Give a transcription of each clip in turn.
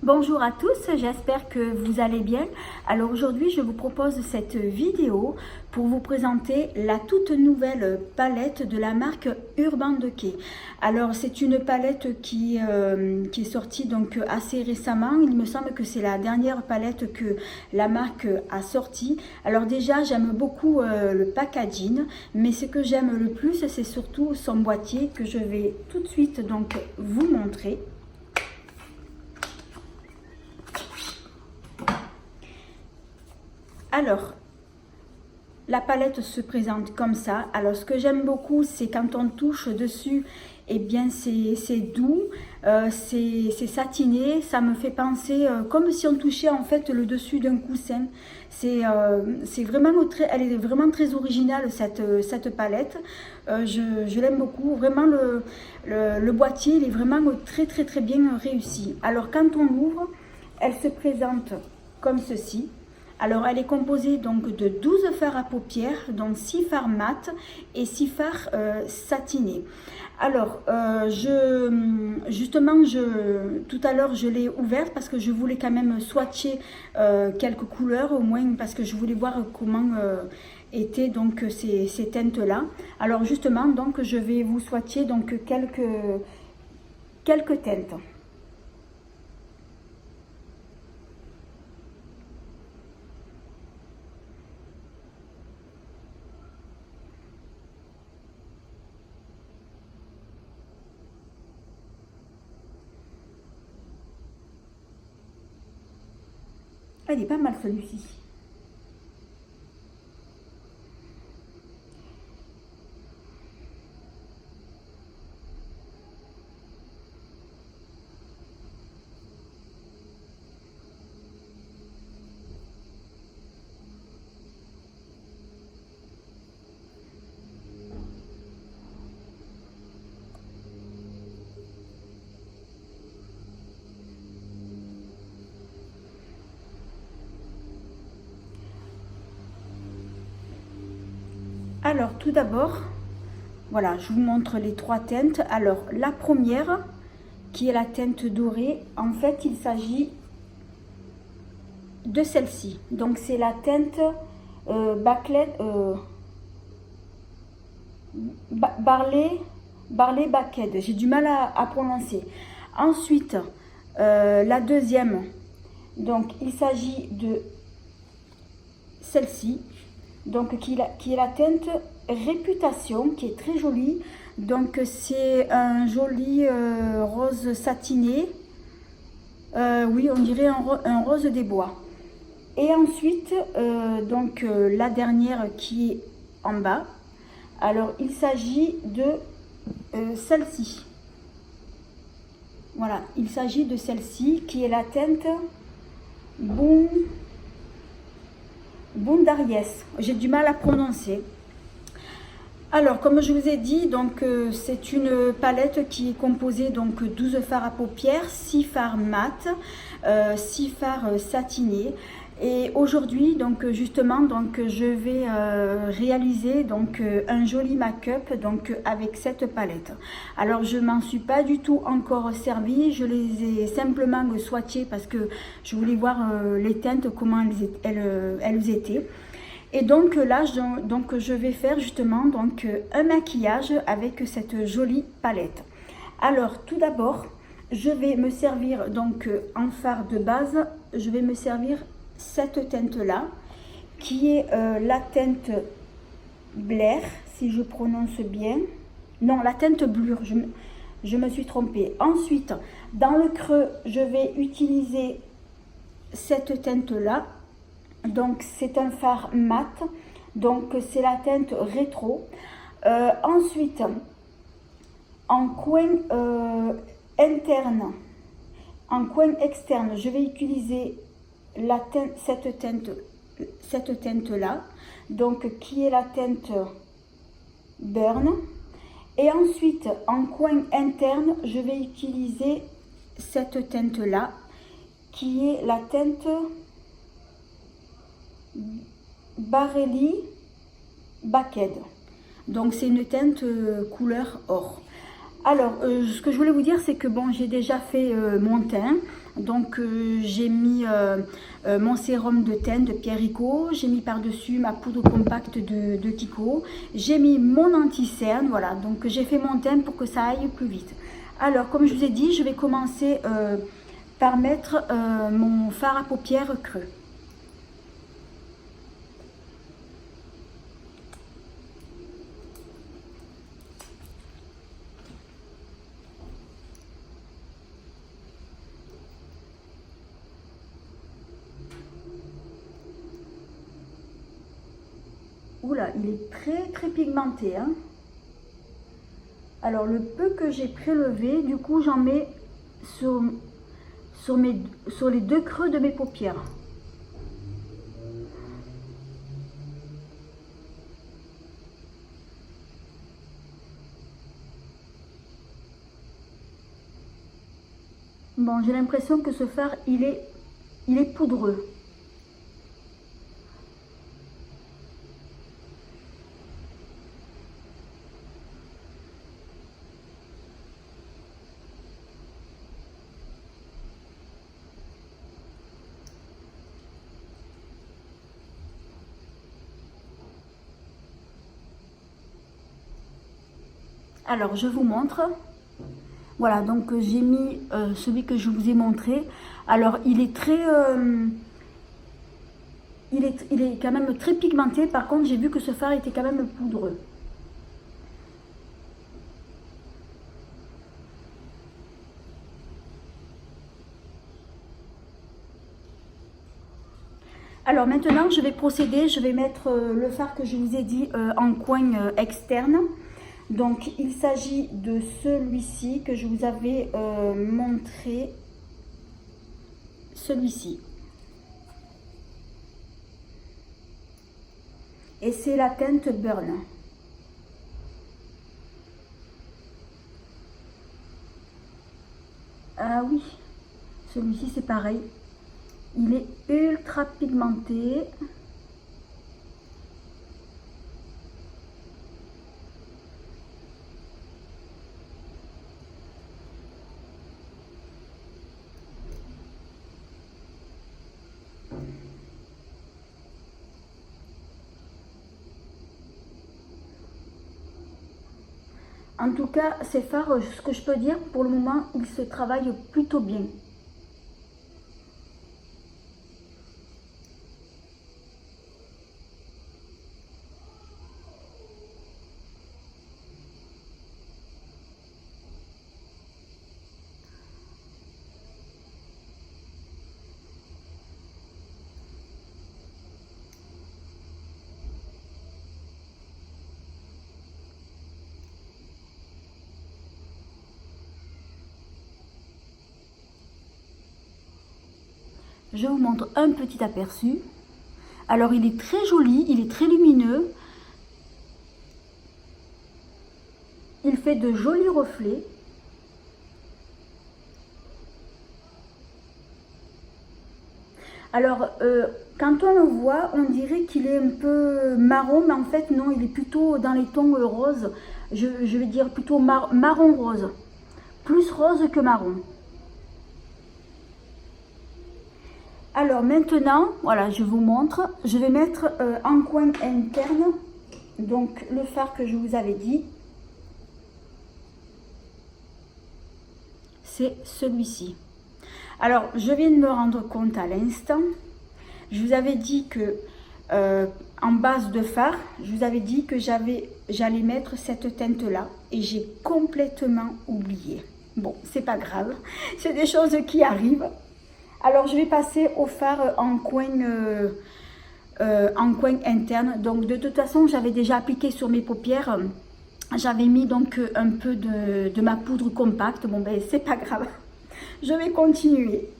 Bonjour à tous, j'espère que vous allez bien. Alors aujourd'hui, je vous propose cette vidéo pour vous présenter la toute nouvelle palette de la marque Urban Decay. Alors c'est une palette qui est sortie donc assez récemment. Il me semble que c'est la dernière palette que la marque a sortie. Alors déjà, j'aime beaucoup le packaging, mais ce que j'aime le plus, c'est surtout son boîtier que je vais tout de suite donc vous montrer. Alors, la palette se présente comme ça. Alors, ce que j'aime beaucoup, c'est quand on touche dessus, eh bien, c'est doux, c'est satiné. Ça me fait penser comme si on touchait en fait le dessus d'un coussin. C'est vraiment elle est vraiment très originale cette palette. Je l'aime beaucoup. Vraiment, le boîtier, il est vraiment très bien réussi. Alors, quand on l'ouvre, elle se présente comme ceci. Alors, elle est composée donc de 12 fards à paupières, donc 6 fards mat et 6 fards satinés. Alors, tout à l'heure, je l'ai ouverte parce que je voulais quand même swatcher quelques couleurs, au moins parce que je voulais voir comment étaient donc ces teintes-là. Alors, justement, donc, je vais vous swatcher donc quelques teintes. Il est pas mal celui-ci. Alors tout d'abord, voilà, je vous montre les trois teintes. Alors la première, qui est la teinte dorée, en fait il s'agit de celle-ci. Donc c'est la teinte Barley Baked. J'ai du mal à prononcer. Ensuite, la deuxième, donc il s'agit de celle-ci. Donc qui est la teinte Réputation, qui est très jolie. Donc c'est un joli rose satiné, oui, on dirait un rose des bois. Et ensuite donc la dernière qui est en bas, alors il s'agit de celle-ci. Voilà, il s'agit de celle-ci qui est la teinte Bundaries, j'ai du mal à prononcer. Alors, comme je vous ai dit, donc c'est une palette qui est composée donc 12 fards à paupières, 6 fards mat, 6 fards satinés. Et aujourd'hui, donc justement, donc je vais réaliser donc un joli make-up donc avec cette palette. Alors je m'en suis pas du tout encore servie, je les ai simplement swatchées parce que je voulais voir les teintes comment elles étaient. Et donc là, je vais faire justement donc un maquillage avec cette jolie palette. Alors tout d'abord, je vais me servir donc en fard de base, je vais me servir cette teinte là qui est la teinte Blair, si je prononce bien, non, la teinte Blur, je me suis trompée. Ensuite, dans le creux, je vais utiliser cette teinte là, donc c'est un fard mat, donc c'est la teinte rétro. Ensuite, en coin interne, en coin externe, je vais utiliser cette teinte là, donc qui est la teinte Burn. Et ensuite en coin interne, je vais utiliser cette teinte là qui est la teinte Barley Baked. Donc c'est une teinte couleur or. Alors, ce que je voulais vous dire, c'est que bon, j'ai déjà fait mon teint. Donc j'ai mis mon sérum de teint de Pierre Rico, j'ai mis par-dessus ma poudre compacte de Kiko, j'ai mis mon anti-cerne, voilà, donc j'ai fait mon teint pour que ça aille plus vite. Alors comme je vous ai dit, je vais commencer par mettre mon fard à paupières creux. Oula, il est très pigmenté, hein. Alors le peu que j'ai prélevé, du coup j'en mets sur les deux creux de mes paupières. Bon, j'ai l'impression que ce fard, il est poudreux. Alors, je vous montre. Voilà, donc j'ai mis celui que je vous ai montré. Alors, il est très... il est quand même très pigmenté. Par contre, j'ai vu que ce fard était quand même poudreux. Alors maintenant, je vais procéder. Je vais mettre le fard que je vous ai dit en coin externe. Donc, il s'agit de celui-ci que je vous avais montré. Celui-ci. Et c'est la teinte Burn. Ah oui, celui-ci c'est pareil. Il est ultra pigmenté. En tout cas, ces fards, ce que je peux dire, pour le moment, ils se travaillent plutôt bien. Je vous montre un petit aperçu. Alors, il est très joli, il est très lumineux. Il fait de jolis reflets. Alors, quand on le voit, on dirait qu'il est un peu marron, mais en fait, non, il est plutôt dans les tons roses. Je vais dire plutôt marron rose. Plus rose que marron. Alors maintenant, voilà, je vous montre. Je vais mettre en coin interne, donc le fard que je vous avais dit. C'est celui-ci. Alors, je viens de me rendre compte à l'instant. Je vous avais dit que en base de fard, je vous avais dit que j'allais mettre cette teinte-là. Et j'ai complètement oublié. Bon, c'est pas grave. C'est des choses qui arrivent. Alors, je vais passer au fard en coin interne. Donc, de toute façon, j'avais déjà appliqué sur mes paupières. J'avais mis donc un peu de ma poudre compacte. Bon, ben, c'est pas grave. Je vais continuer.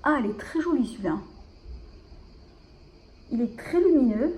Ah, elle est très jolie celui-là. Il est très lumineux.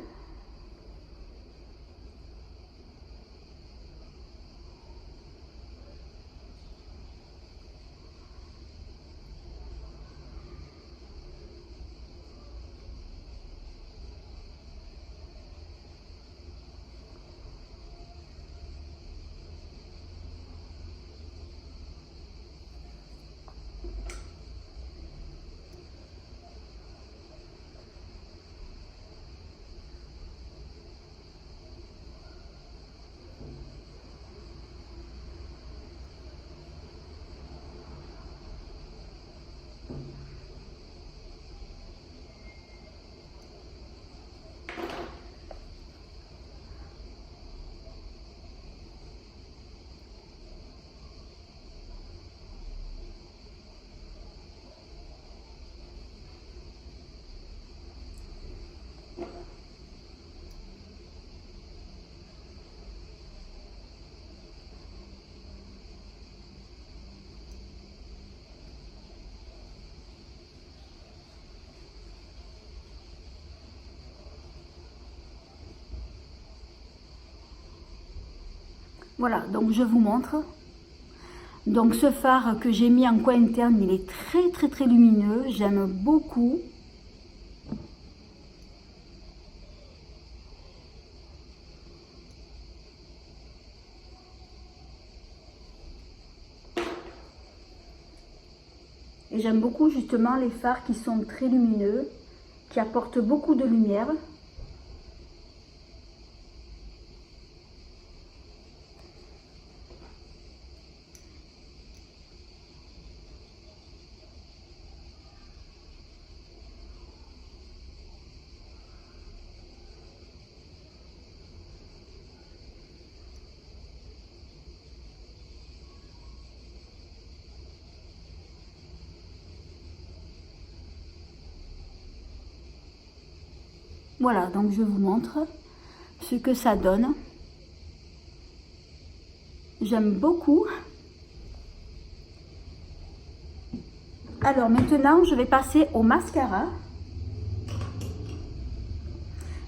Voilà, donc je vous montre. Donc ce phare que j'ai mis en coin interne, il est très lumineux, j'aime beaucoup. Et j'aime beaucoup justement les phares qui sont très lumineux, qui apportent beaucoup de lumière. Voilà, donc je vous montre ce que ça donne. J'aime beaucoup. Alors maintenant, je vais passer au mascara.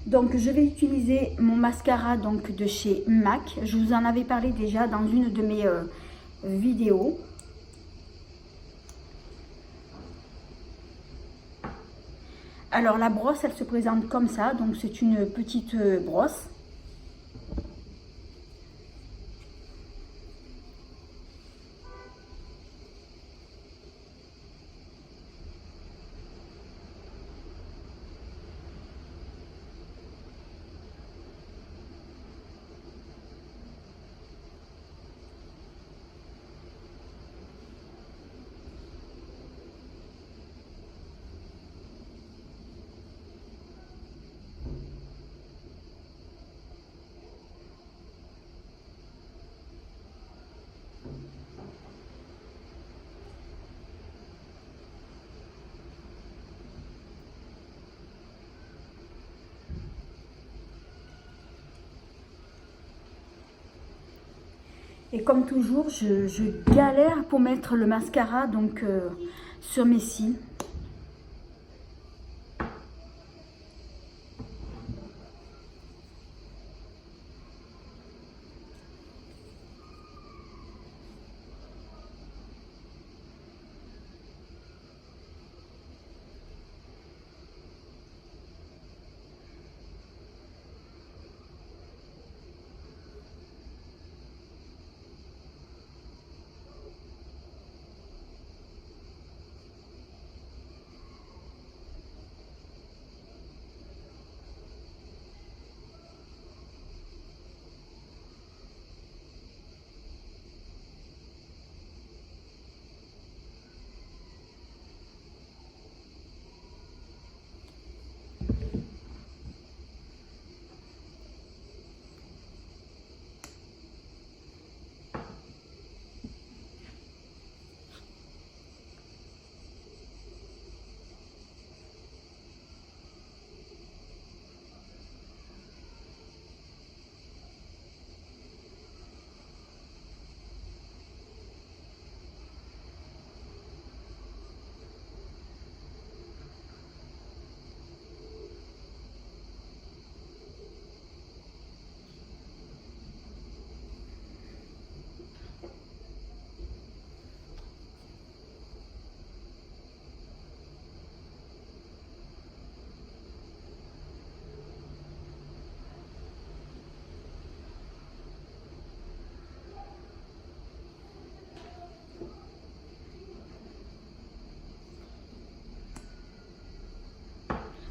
Donc je vais utiliser mon mascara donc de chez MAC. Je vous en avais parlé déjà dans une de mes vidéos. Alors la brosse, elle se présente comme ça, donc c'est une petite brosse. Et comme toujours, je galère pour mettre le mascara donc sur mes cils.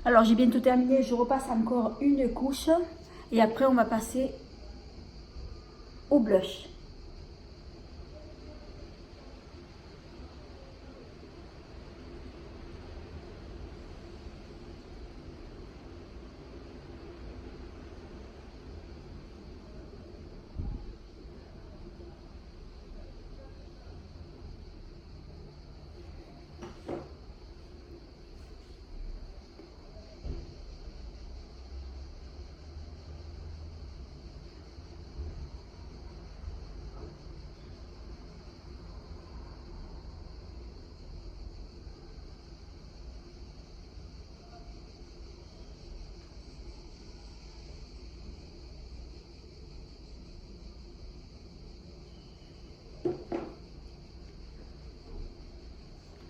Alors j'ai bientôt terminé, je repasse encore une couche et après on va passer au blush.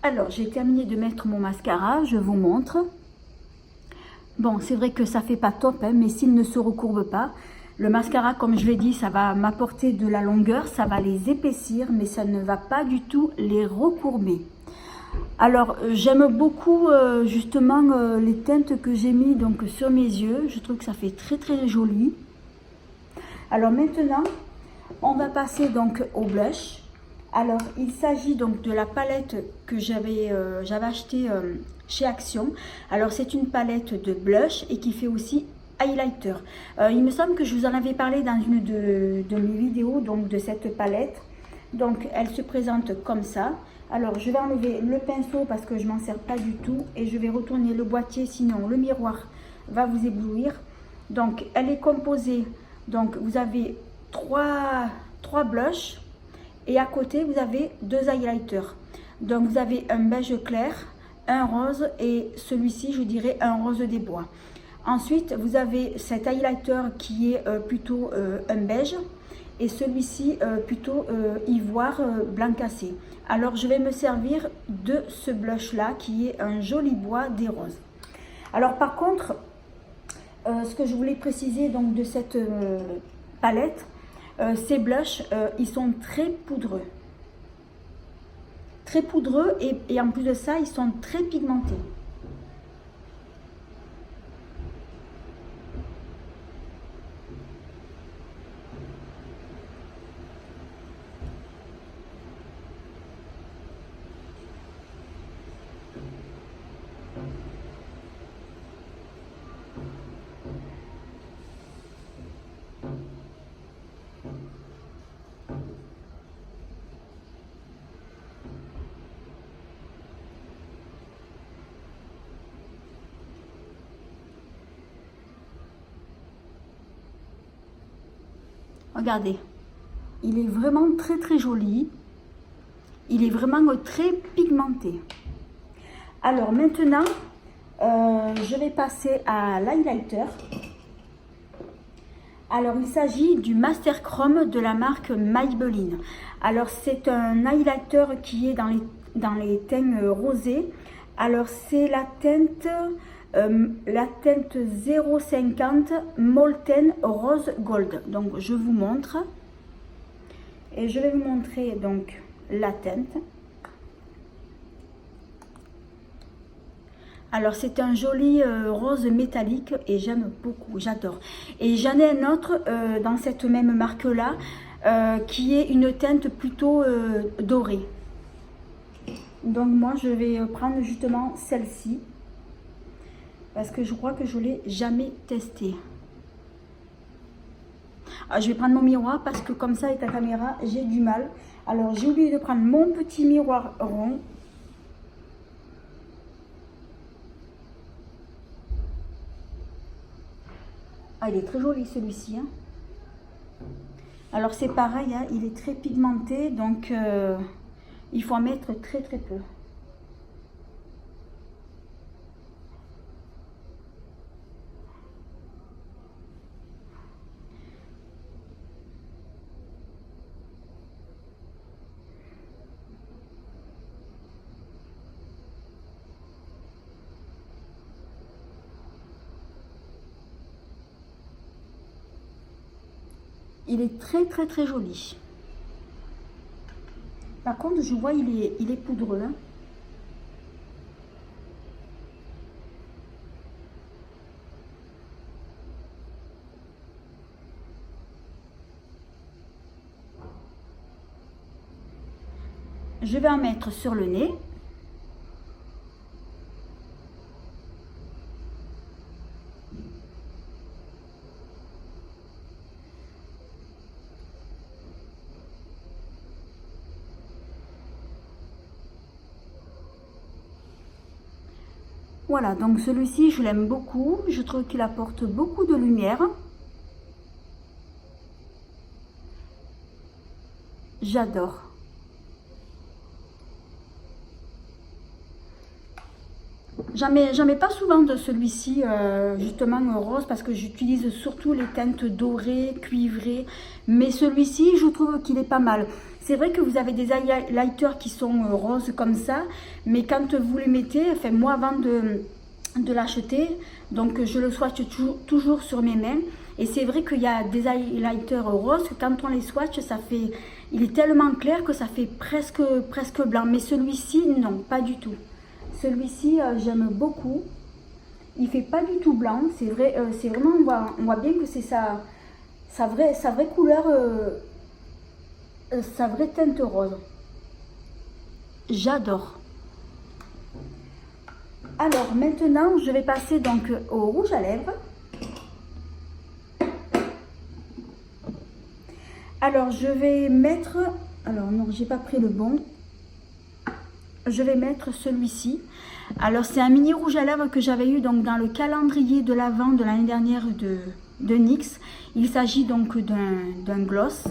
Alors, j'ai terminé de mettre mon mascara, je vous montre. Bon, c'est vrai que ça fait pas top, hein, mais s'il ne se recourbe pas, le mascara, comme je l'ai dit, ça va m'apporter de la longueur, ça va les épaissir, mais ça ne va pas du tout les recourber. Alors, j'aime beaucoup justement les teintes que j'ai mis donc sur mes yeux. Je trouve que ça fait très très joli. Alors maintenant, on va passer donc au blush. Alors, il s'agit donc de la palette que j'avais achetée chez Action. Alors, c'est une palette de blush et qui fait aussi highlighter. Il me semble que je vous en avais parlé dans une de mes vidéos donc de cette palette. Donc, elle se présente comme ça. Alors, je vais enlever le pinceau parce que je ne m'en sers pas du tout. Et je vais retourner le boîtier, sinon le miroir va vous éblouir. Donc, elle est composée. Donc, vous avez trois blushs. Et à côté, vous avez 2 highlighters. Donc, vous avez un beige clair, un rose et celui-ci, je dirais, un rose des bois. Ensuite, vous avez cet highlighter qui est plutôt un beige. Et celui-ci plutôt ivoire blanc cassé. Alors je vais me servir de ce blush là qui est un joli bois des roses. Alors par contre, ce que je voulais préciser donc de cette palette, ces blushs ils sont très poudreux. Très poudreux et en plus de ça ils sont très pigmentés. Regardez, il est vraiment très très joli. Il est vraiment très pigmenté. Alors maintenant, je vais passer à l'highlighter. Alors il s'agit du Master Chrome de la marque Maybelline. Alors c'est un highlighter qui est dans les teints rosés. Alors c'est la teinte 050 Molten Rose Gold. Donc je vous montre. Et je vais vous montrer donc la teinte. Alors c'est un joli rose métallique et j'aime beaucoup, j'adore. Et j'en ai un autre dans cette même marque là qui est une teinte plutôt dorée. Donc moi je vais prendre justement celle-ci parce que je crois que je ne l'ai jamais testée. Je vais prendre mon miroir parce que comme ça avec la caméra j'ai du mal. Alors j'ai oublié de prendre mon petit miroir rond. Ah, il est très joli celui-ci. Hein. Alors c'est pareil, hein, il est très pigmenté, donc il faut en mettre très très peu. Il est très très très joli. Par contre, je vois il est poudreux. Hein. Je vais en mettre sur le nez. Voilà, donc celui-ci, je l'aime beaucoup. Je trouve qu'il apporte beaucoup de lumière. J'adore. J'en mets pas souvent de celui-ci, justement rose, parce que j'utilise surtout les teintes dorées, cuivrées. Mais celui-ci, je trouve qu'il est pas mal. C'est vrai que vous avez des highlighters qui sont roses comme ça, mais quand vous les mettez, enfin moi avant de l'acheter, donc je le swatch toujours sur mes mains. Et c'est vrai qu'il y a des highlighters roses, que quand on les swatch, ça fait, il est tellement clair que ça fait presque blanc. Mais celui-ci, non, pas du tout. Celui-ci, j'aime beaucoup. Il fait pas du tout blanc. C'est vrai, c'est vraiment, on voit bien que c'est sa vraie couleur, sa vraie teinte rose. J'adore. Alors maintenant, je vais passer donc au rouge à lèvres. Alors je vais mettre, alors non, j'ai pas pris le bon. Je vais mettre celui-ci. Alors c'est un mini rouge à lèvres que j'avais eu donc dans le calendrier de l'Avent de l'année dernière de NYX. Il s'agit donc d'un gloss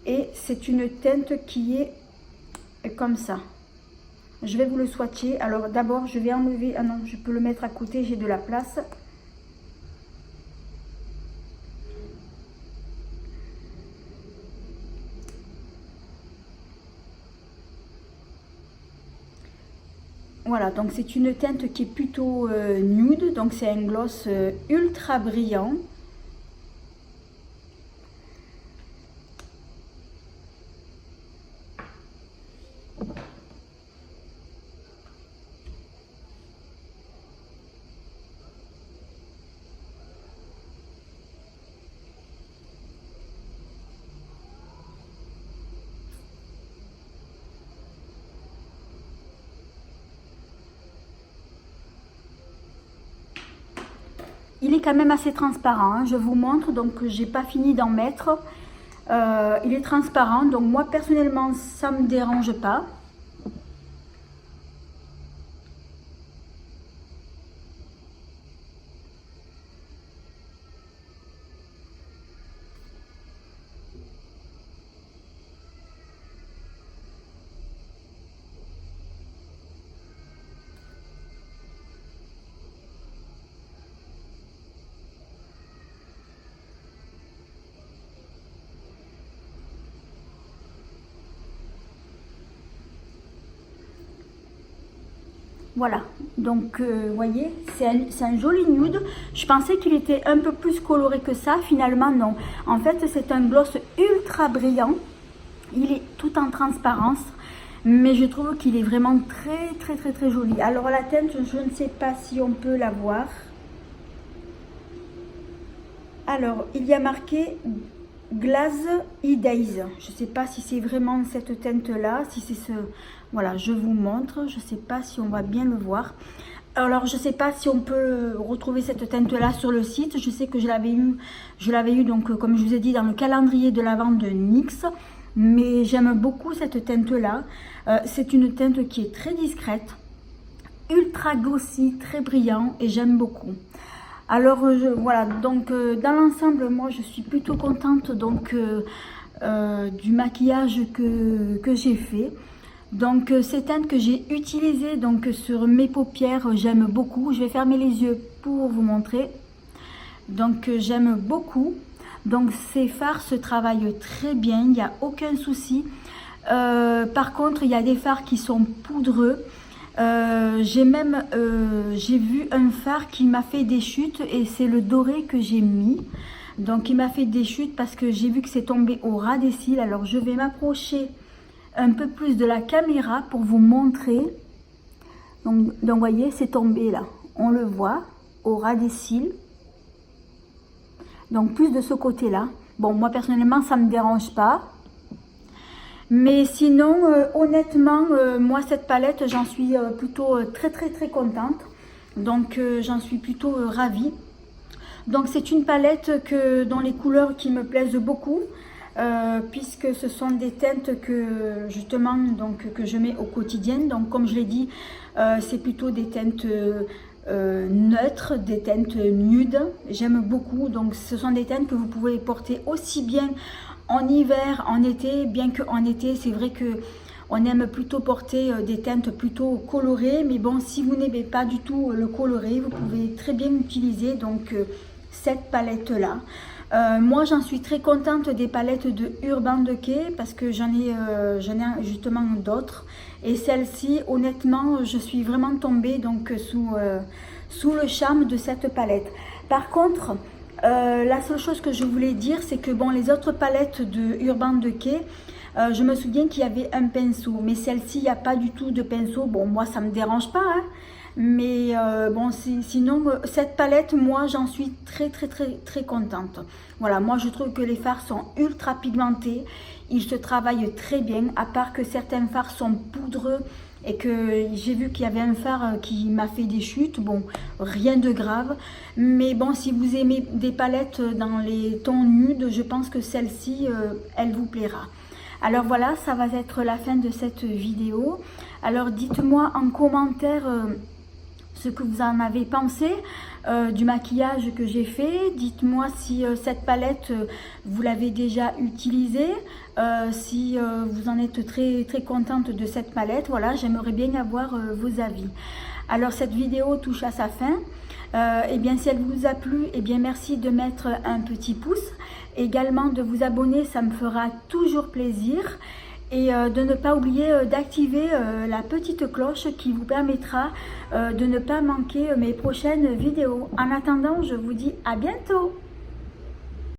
et c'est une teinte qui est comme ça. Je vais vous le swatcher. Alors d'abord je vais enlever, ah non, je peux le mettre à côté, j'ai de la place. Voilà, donc c'est une teinte qui est plutôt nude, donc c'est un gloss ultra brillant. Il est quand même assez transparent, hein, je vous montre, donc j'ai pas fini d'en mettre. Il est transparent, donc moi personnellement ça me dérange pas. Voilà, donc vous voyez, c'est un joli nude. Je pensais qu'il était un peu plus coloré que ça, finalement non. En fait, c'est un gloss ultra brillant. Il est tout en transparence, mais je trouve qu'il est vraiment très joli. Alors la teinte, je ne sais pas si on peut la voir. Alors, il y a marqué Glaze Days. Je ne sais pas si c'est vraiment cette teinte-là, si c'est ce... Voilà, je vous montre. Je ne sais pas si on va bien le voir. Alors, je ne sais pas si on peut retrouver cette teinte-là sur le site. Je sais que je l'avais eu donc, comme je vous ai dit, dans le calendrier de l'Avent de NYX. Mais j'aime beaucoup cette teinte-là. C'est une teinte qui est très discrète, ultra glossy, très brillant et j'aime beaucoup. Alors voilà, donc dans l'ensemble, moi je suis plutôt contente donc du maquillage que j'ai fait. Donc ces teintes que j'ai utilisées donc sur mes paupières, j'aime beaucoup. Je vais fermer les yeux pour vous montrer. Donc j'aime beaucoup. Donc ces fards se travaillent très bien, il n'y a aucun souci. Par contre, il y a des fards qui sont poudreux. J'ai vu un fard qui m'a fait des chutes et c'est le doré que j'ai mis. Donc il m'a fait des chutes parce que j'ai vu que c'est tombé au ras des cils. Alors je vais m'approcher un peu plus de la caméra pour vous montrer. Donc vous voyez, c'est tombé là. On le voit au ras des cils. Donc plus de ce côté-là. Bon, moi personnellement, ça ne me dérange pas. Mais sinon, honnêtement, moi cette palette, j'en suis plutôt très contente. Donc j'en suis plutôt ravie. Donc c'est une palette dont les couleurs qui me plaisent beaucoup. Puisque ce sont des teintes que justement donc, que je mets au quotidien. Donc comme je l'ai dit, c'est plutôt des teintes neutres, des teintes nudes. J'aime beaucoup. Donc ce sont des teintes que vous pouvez porter aussi bien en hiver, en été, bien qu'en été, c'est vrai que on aime plutôt porter des teintes plutôt colorées, mais bon, si vous n'aimez pas du tout le coloré, vous pouvez très bien utiliser donc cette palette là. Moi j'en suis très contente des palettes de Urban Decay parce que j'en ai justement d'autres, et celle-ci honnêtement je suis vraiment tombée donc sous le charme de cette palette. Par contre la seule chose que je voulais dire, c'est que bon, les autres palettes de Urban Decay, je me souviens qu'il y avait un pinceau, mais celle-ci il n'y a pas du tout de pinceau. Bon, moi ça me dérange pas, hein. Mais bon, sinon cette palette, moi j'en suis très contente. Voilà, moi je trouve que les fards sont ultra pigmentés, ils se travaillent très bien, à part que certains fards sont poudreux et que j'ai vu qu'il y avait un fard qui m'a fait des chutes. Bon, rien de grave, mais bon, si vous aimez des palettes dans les tons nudes, je pense que celle-ci elle vous plaira. Alors voilà, ça va être la fin de cette vidéo. Alors dites-moi en commentaire ce que vous en avez pensé du maquillage que j'ai fait. Dites-moi si cette palette vous l'avez déjà utilisée, si vous en êtes très contente de cette palette. Voilà, j'aimerais bien avoir vos avis. Alors cette vidéo touche à sa fin. Et bien si elle vous a plu, et bien merci de mettre un petit pouce, également de vous abonner, ça me fera toujours plaisir, et de ne pas oublier d'activer la petite cloche qui vous permettra de ne pas manquer mes prochaines vidéos. En attendant, je vous dis à bientôt.